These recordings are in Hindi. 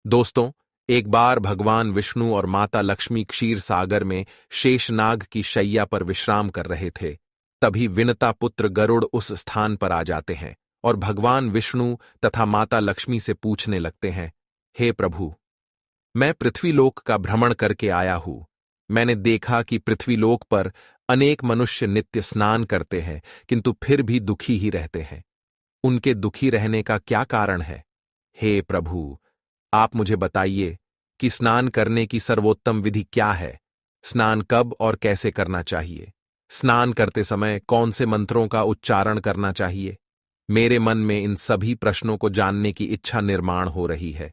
दोस्तों, एक बार भगवान विष्णु और माता लक्ष्मी क्षीर सागर में शेषनाग की शैया पर विश्राम कर रहे थे। तभी विनता पुत्र गरुड़ उस स्थान पर आ जाते हैं और भगवान विष्णु तथा माता लक्ष्मी से पूछने लगते हैं, हे प्रभु, मैं पृथ्वीलोक का भ्रमण करके आया हूं। मैंने देखा कि पृथ्वीलोक पर अनेक मनुष्य नित्य स्नान करते हैं, किंतु फिर भी दुखी ही रहते हैं। उनके दुखी रहने का क्या कारण है? हे प्रभु, आप मुझे बताइए कि स्नान करने की सर्वोत्तम विधि क्या है? स्नान कब और कैसे करना चाहिए? स्नान करते समय कौन से मंत्रों का उच्चारण करना चाहिए? मेरे मन में इन सभी प्रश्नों को जानने की इच्छा निर्माण हो रही है।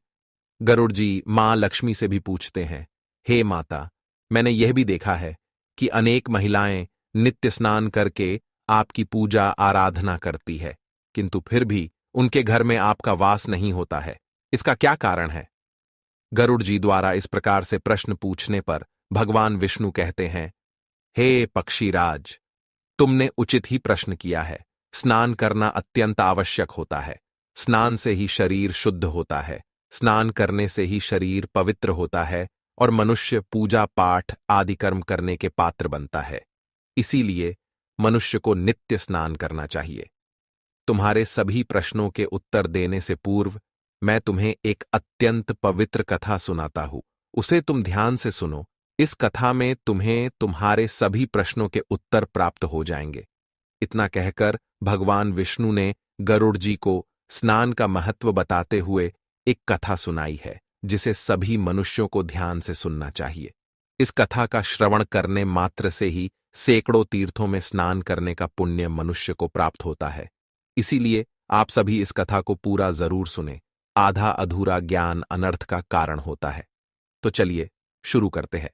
गरुड़ जी मां लक्ष्मी से भी पूछते हैं, हे माता, मैंने यह भी देखा है कि अनेक महिलाएं नित्य स्नान करके आपकी पूजा आराधना करती है, किंतु फिर भी उनके घर में आपका वास नहीं होता है। इसका क्या कारण है? गरुड़ जी द्वारा इस प्रकार से प्रश्न पूछने पर भगवान विष्णु कहते हैं, हे पक्षीराज, तुमने उचित ही प्रश्न किया है। स्नान करना अत्यंत आवश्यक होता है। स्नान से ही शरीर शुद्ध होता है। स्नान करने से ही शरीर पवित्र होता है और मनुष्य पूजा पाठ आदि कर्म करने के पात्र बनता है। इसीलिए मनुष्य को नित्य स्नान करना चाहिए। तुम्हारे सभी प्रश्नों के उत्तर देने से पूर्व मैं तुम्हें एक अत्यंत पवित्र कथा सुनाता हूं। उसे तुम ध्यान से सुनो। इस कथा में तुम्हें तुम्हारे सभी प्रश्नों के उत्तर प्राप्त हो जाएंगे। इतना कहकर भगवान विष्णु ने गरुड़ जी को स्नान का महत्व बताते हुए एक कथा सुनाई है, जिसे सभी मनुष्यों को ध्यान से सुनना चाहिए। इस कथा का श्रवण करने मात्र से ही सैकड़ों तीर्थों में स्नान करने का पुण्य मनुष्य को प्राप्त होता है। इसीलिए आप सभी इस कथा को पूरा जरूर सुने। आधा अधूरा ज्ञान अनर्थ का कारण होता है। तो चलिए शुरू करते हैं।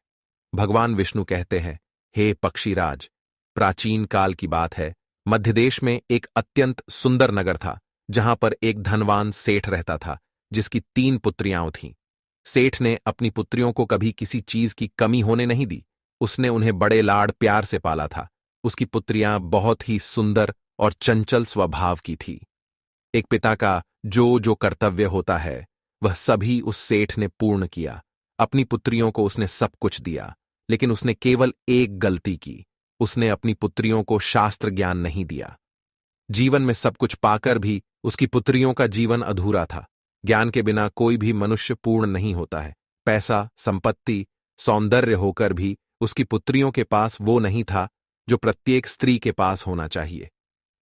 भगवान विष्णु कहते हैं, हे पक्षीराज, प्राचीन काल की बात है। मध्य देश में एक अत्यंत सुंदर नगर था, जहां पर एक धनवान सेठ रहता था, जिसकी 3 पुत्रियां थीं। सेठ ने अपनी पुत्रियों को कभी किसी चीज की कमी होने नहीं दी। उसने उन्हें बड़े लाड़ प्यार से पाला था। उसकी पुत्रियां बहुत ही सुंदर और चंचल स्वभाव की थी। एक पिता का जो जो कर्तव्य होता है, वह सभी उस सेठ ने पूर्ण किया। अपनी पुत्रियों को उसने सब कुछ दिया, लेकिन उसने केवल एक गलती की। उसने अपनी पुत्रियों को शास्त्र ज्ञान नहीं दिया। जीवन में सब कुछ पाकर भी उसकी पुत्रियों का जीवन अधूरा था। ज्ञान के बिना कोई भी मनुष्य पूर्ण नहीं होता है। पैसा, संपत्ति, सौंदर्य होकर भी उसकी पुत्रियों के पास वो नहीं था जो प्रत्येक स्त्री के पास होना चाहिए।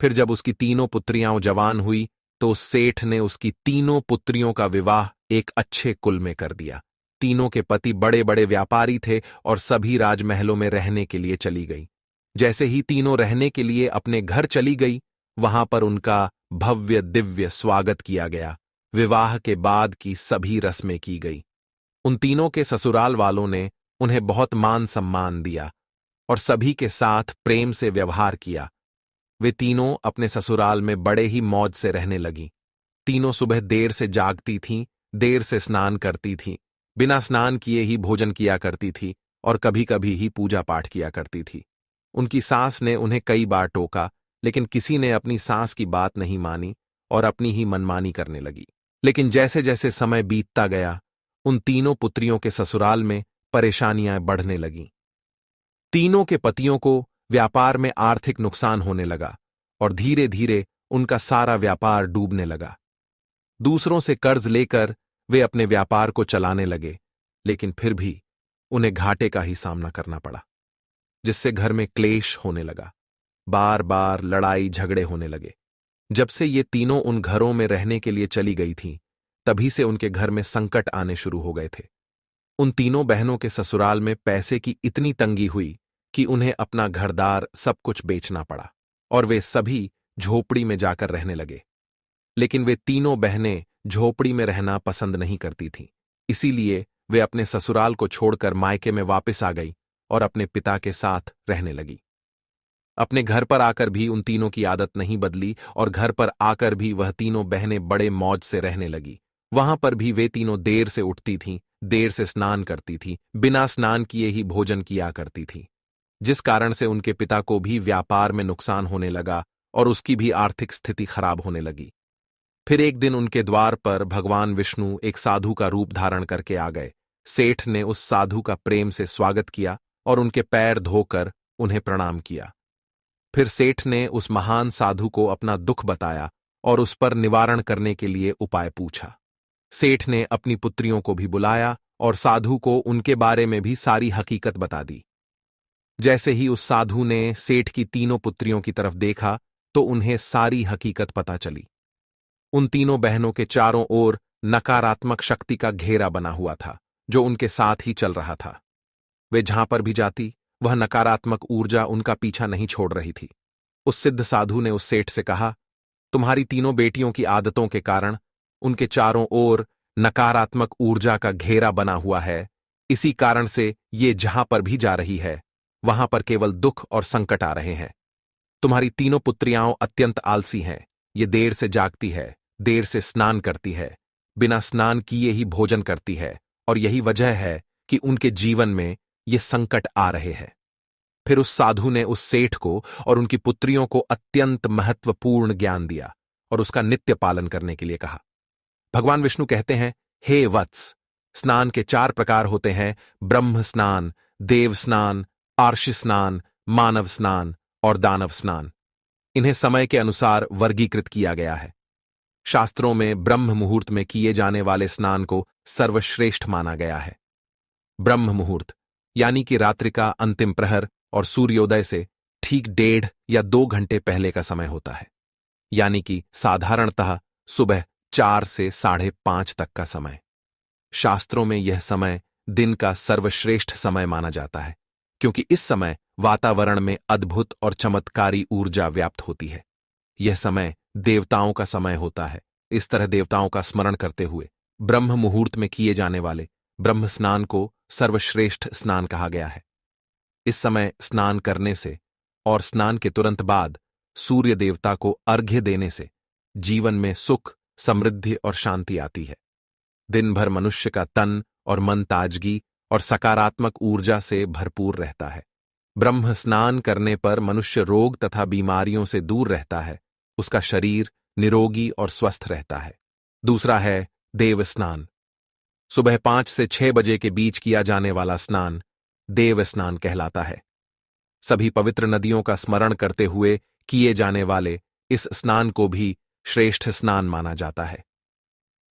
फिर जब उसकी तीनों पुत्रियां जवान हुई, तो उस सेठ ने उसकी तीनों पुत्रियों का विवाह एक अच्छे कुल में कर दिया। तीनों के पति बड़े बड़े व्यापारी थे और सभी राजमहलों में रहने के लिए चली गई। जैसे ही तीनों रहने के लिए अपने घर चली गई, वहां पर उनका भव्य दिव्य स्वागत किया गया। विवाह के बाद की सभी रस्में की गई। उन तीनों के ससुराल वालों ने उन्हें बहुत मान सम्मान दिया और सभी के साथ प्रेम से व्यवहार किया। वे तीनों अपने ससुराल में बड़े ही मौज से रहने लगीं। तीनों सुबह देर से जागती थीं, देर से स्नान करती थीं, बिना स्नान किए ही भोजन किया करती थी और कभी कभी ही पूजा पाठ किया करती थी। उनकी सास ने उन्हें कई बार टोका, लेकिन किसी ने अपनी सास की बात नहीं मानी और अपनी ही मनमानी करने लगी। लेकिन जैसे जैसे समय बीतता गया, उन तीनों पुत्रियों के ससुराल में परेशानियां बढ़ने लगीं। तीनों के पतियों को व्यापार में आर्थिक नुकसान होने लगा और धीरे धीरे उनका सारा व्यापार डूबने लगा। दूसरों से कर्ज लेकर वे अपने व्यापार को चलाने लगे, लेकिन फिर भी उन्हें घाटे का ही सामना करना पड़ा, जिससे घर में क्लेश होने लगा। बार बार लड़ाई झगड़े होने लगे। जब से ये तीनों उन घरों में रहने के लिए चली गई थीं, तभी से उनके घर में संकट आने शुरू हो गए थे। उन तीनों बहनों के ससुराल में पैसे की इतनी तंगी हुई कि उन्हें अपना घरदार सब कुछ बेचना पड़ा और वे सभी झोपड़ी में जाकर रहने लगे। लेकिन वे तीनों बहनें झोपड़ी में रहना पसंद नहीं करती थीं। इसीलिए वे अपने ससुराल को छोड़कर मायके में वापस आ गई और अपने पिता के साथ रहने लगी। अपने घर पर आकर भी उन तीनों की आदत नहीं बदली और घर पर आकर भी वह तीनों बहनें बड़े मौज से रहने लगी। वहां पर भी वे तीनों देर से उठती थीं, देर से स्नान करती थीं, बिना स्नान किए ही भोजन किया करती थीं, जिस कारण से उनके पिता को भी व्यापार में नुकसान होने लगा और उसकी भी आर्थिक स्थिति खराब होने लगी। फिर एक दिन उनके द्वार पर भगवान विष्णु एक साधु का रूप धारण करके आ गए। सेठ ने उस साधु का प्रेम से स्वागत किया और उनके पैर धोकर उन्हें प्रणाम किया। फिर सेठ ने उस महान साधु को अपना दुख बताया और उस पर निवारण करने के लिए उपाय पूछा। सेठ ने अपनी पुत्रियों को भी बुलाया और साधु को उनके बारे में भी सारी हकीकत बता दी। जैसे ही उस साधु ने सेठ की तीनों पुत्रियों की तरफ देखा तो उन्हें सारी हकीकत पता चली। उन तीनों बहनों के चारों ओर नकारात्मक शक्ति का घेरा बना हुआ था जो उनके साथ ही चल रहा था। वे जहां पर भी जाती वह नकारात्मक ऊर्जा उनका पीछा नहीं छोड़ रही थी। उस सिद्ध साधु ने उस सेठ से कहा, तुम्हारी तीनों बेटियों की आदतों के कारण उनके चारों ओर नकारात्मक ऊर्जा का घेरा बना हुआ है। इसी कारण से ये जहां पर भी जा रही है वहां पर केवल दुख और संकट आ रहे हैं। तुम्हारी तीनों पुत्रियां अत्यंत आलसी हैं। ये देर से जागती है, देर से स्नान करती है, बिना स्नान किए ही भोजन करती है और यही वजह है कि उनके जीवन में ये संकट आ रहे हैं। फिर उस साधु ने उस सेठ को और उनकी पुत्रियों को अत्यंत महत्वपूर्ण ज्ञान दिया और उसका नित्य पालन करने के लिए कहा। भगवान विष्णु कहते हैं, हे वत्स, स्नान के 4 प्रकार होते हैं: ब्रह्म स्नान, देव स्नान, आर्षि स्नान, मानव स्नान और दानव स्नान। इन्हें समय के अनुसार वर्गीकृत किया गया है। शास्त्रों में ब्रह्म मुहूर्त में किए जाने वाले स्नान को सर्वश्रेष्ठ माना गया है। ब्रह्म मुहूर्त यानी कि रात्रि का अंतिम प्रहर और सूर्योदय से ठीक 1.5 या 2 घंटे पहले का समय होता है, यानी कि साधारणतः सुबह 4 से 5:30 तक का समय। शास्त्रों में यह समय दिन का सर्वश्रेष्ठ समय माना जाता है क्योंकि इस समय वातावरण में अद्भुत और चमत्कारी ऊर्जा व्याप्त होती है। यह समय देवताओं का समय होता है। इस तरह देवताओं का स्मरण करते हुए ब्रह्म मुहूर्त में किए जाने वाले ब्रह्म स्नान को सर्वश्रेष्ठ स्नान कहा गया है। इस समय स्नान करने से और स्नान के तुरंत बाद सूर्य देवता को अर्घ्य देने से जीवन में सुख, समृद्धि और शांति आती है। दिन भर मनुष्य का तन और मन ताजगी और सकारात्मक ऊर्जा से भरपूर रहता है। ब्रह्म स्नान करने पर मनुष्य रोग तथा बीमारियों से दूर रहता है। उसका शरीर निरोगी और स्वस्थ रहता है। दूसरा है देव स्नान। सुबह 5 से 6 बजे के बीच किया जाने वाला स्नान देव स्नान कहलाता है। सभी पवित्र नदियों का स्मरण करते हुए किए जाने वाले इस स्नान को भी श्रेष्ठ स्नान माना जाता है।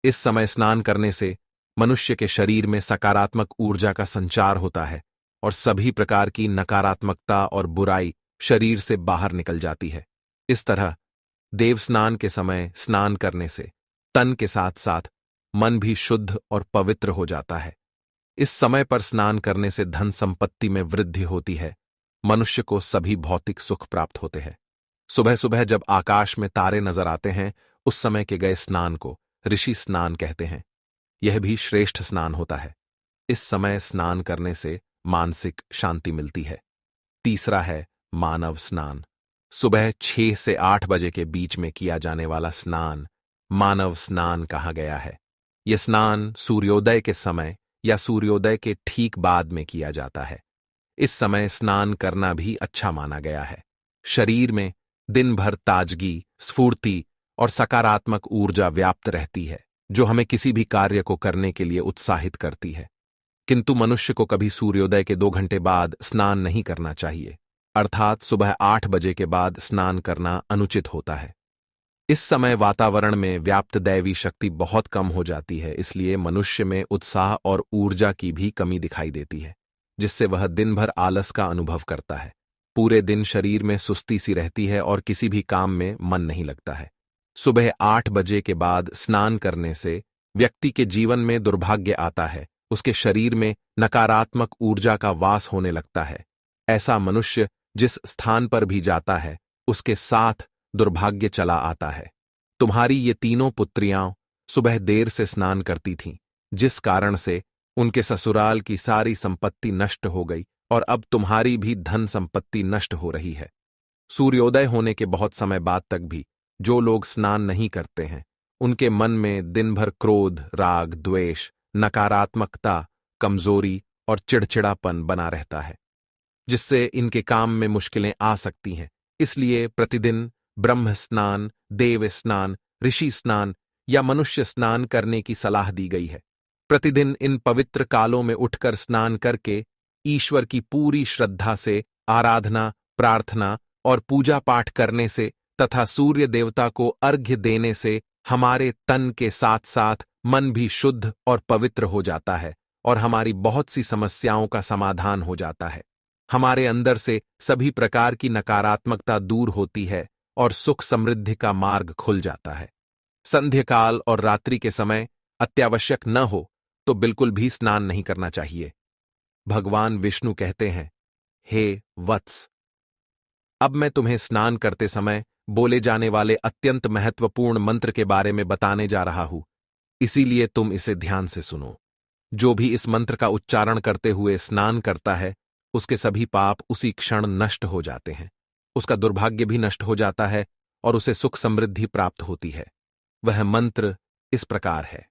इस समय स्नान करने से मनुष्य के शरीर में सकारात्मक ऊर्जा का संचार होता है और सभी प्रकार की नकारात्मकता और बुराई शरीर से बाहर निकल जाती है। इस तरह देव स्नान के समय स्नान करने से तन के साथ साथ मन भी शुद्ध और पवित्र हो जाता है। इस समय पर स्नान करने से धन संपत्ति में वृद्धि होती है। मनुष्य को सभी भौतिक सुख प्राप्त होते हैं। सुबह सुबह जब आकाश में तारे नजर आते हैं उस समय के गए स्नान को ऋषि स्नान कहते हैं। यह भी श्रेष्ठ स्नान होता है। इस समय स्नान करने से मानसिक शांति मिलती है। तीसरा है मानव स्नान। सुबह 6 से 8 बजे के बीच में किया जाने वाला स्नान मानव स्नान कहा गया है। यह स्नान सूर्योदय के समय या सूर्योदय के ठीक बाद में किया जाता है। इस समय स्नान करना भी अच्छा माना गया है। शरीर में दिन भर ताजगी, स्फूर्ति और सकारात्मक ऊर्जा व्याप्त रहती है जो हमें किसी भी कार्य को करने के लिए उत्साहित करती है। किंतु मनुष्य को कभी सूर्योदय के 2 घंटे बाद स्नान नहीं करना चाहिए, अर्थात सुबह 8 बजे के बाद स्नान करना अनुचित होता है। इस समय वातावरण में व्याप्त दैवी शक्ति बहुत कम हो जाती है, इसलिए मनुष्य में उत्साह और ऊर्जा की भी कमी दिखाई देती है, जिससे वह दिन भर आलस का अनुभव करता है। पूरे दिन शरीर में सुस्ती सी रहती है और किसी भी काम में मन नहीं लगता है। सुबह 8 बजे के बाद स्नान करने से व्यक्ति के जीवन में दुर्भाग्य आता है, उसके शरीर में नकारात्मक ऊर्जा का वास होने लगता है। ऐसा मनुष्य जिस स्थान पर भी जाता है उसके साथ दुर्भाग्य चला आता है। तुम्हारी ये तीनों पुत्रियां सुबह देर से स्नान करती थीं, जिस कारण से उनके ससुराल की सारी संपत्ति नष्ट हो गई और अब तुम्हारी भी धन संपत्ति नष्ट हो रही है। सूर्योदय होने के बहुत समय बाद तक भी जो लोग स्नान नहीं करते हैं उनके मन में दिन भर क्रोध, राग, द्वेष, नकारात्मकता, कमजोरी और चिड़चिड़ापन बना रहता है, जिससे इनके काम में मुश्किलें आ सकती हैं। इसलिए प्रतिदिन ब्रह्म स्नान, देव स्नान, ऋषि स्नान या मनुष्य स्नान करने की सलाह दी गई है। प्रतिदिन इन पवित्र कालों में उठकर स्नान करके ईश्वर की पूरी श्रद्धा से आराधना, प्रार्थना और पूजा पाठ करने से तथा सूर्य देवता को अर्घ्य देने से हमारे तन के साथ साथ मन भी शुद्ध और पवित्र हो जाता है और हमारी बहुत सी समस्याओं का समाधान हो जाता है। हमारे अंदर से सभी प्रकार की नकारात्मकता दूर होती है और सुख समृद्धि का मार्ग खुल जाता है। संध्याकाल और रात्रि के समय अत्यावश्यक न हो तो बिल्कुल भी स्नान नहीं करना चाहिए। भगवान विष्णु कहते हैं, हे वत्स, अब मैं तुम्हें स्नान करते समय बोले जाने वाले अत्यंत महत्वपूर्ण मंत्र के बारे में बताने जा रहा हूं, इसीलिए तुम इसे ध्यान से सुनो। जो भी इस मंत्र का उच्चारण करते हुए स्नान करता है, उसके सभी पाप उसी क्षण नष्ट हो जाते हैं, उसका दुर्भाग्य भी नष्ट हो जाता है और उसे सुख समृद्धि प्राप्त होती है। वह मंत्र इस प्रकार है,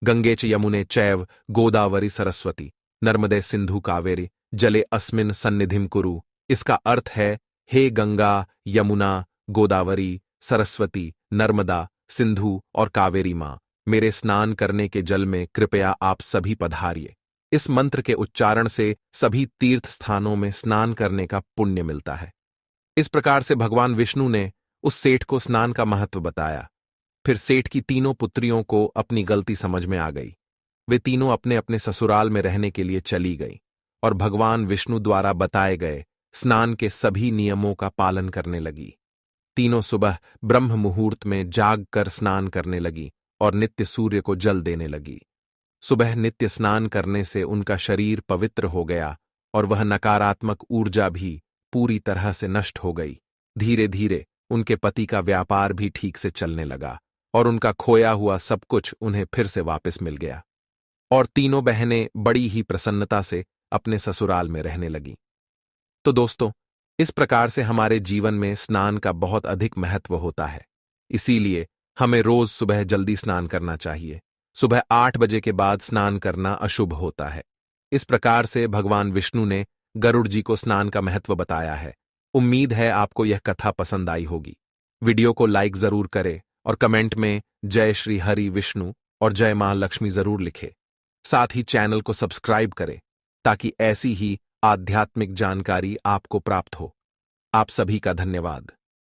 गंगे च यमुने चैव गोदावरी सरस्वती नर्मदे सिंधु कावेरी जले अस्मिन सन्निधिम कुरु। इसका अर्थ है, हे गंगा, यमुना, गोदावरी, सरस्वती, नर्मदा, सिंधु और कावेरी मां, मेरे स्नान करने के जल में कृपया आप सभी पधारिए। इस मंत्र के उच्चारण से सभी तीर्थ स्थानों में स्नान करने का पुण्य मिलता है। इस प्रकार से भगवान विष्णु ने उस सेठ को स्नान का महत्व बताया। फिर सेठ की तीनों पुत्रियों को अपनी गलती समझ में आ गई। वे तीनों अपने अपने ससुराल में रहने के लिए चली गईं और भगवान विष्णु द्वारा बताए गए स्नान के सभी नियमों का पालन करने लगी। तीनों सुबह ब्रह्म मुहूर्त में जाग कर स्नान करने लगी और नित्य सूर्य को जल देने लगी। सुबह नित्य स्नान करने से उनका शरीर पवित्र हो गया और वह नकारात्मक ऊर्जा भी पूरी तरह से नष्ट हो गई। धीरे धीरे उनके पति का व्यापार भी ठीक से चलने लगा और उनका खोया हुआ सब कुछ उन्हें फिर से वापस मिल गया और तीनों बहनें बड़ी ही प्रसन्नता से अपने ससुराल में रहने लगीं। तो दोस्तों, इस प्रकार से हमारे जीवन में स्नान का बहुत अधिक महत्व होता है। इसीलिए हमें रोज सुबह जल्दी स्नान करना चाहिए। सुबह 8 बजे के बाद स्नान करना अशुभ होता है। इस प्रकार से भगवान विष्णु ने गरुड़ जी को स्नान का महत्व बताया है। उम्मीद है आपको यह कथा पसंद आई होगी। वीडियो को लाइक जरूर करें और कमेंट में जय श्री हरि विष्णु और जय मां लक्ष्मी जरूर लिखें। साथ ही चैनल को सब्सक्राइब करें ताकि ऐसी ही आध्यात्मिक जानकारी आपको प्राप्त हो। आप सभी का धन्यवाद।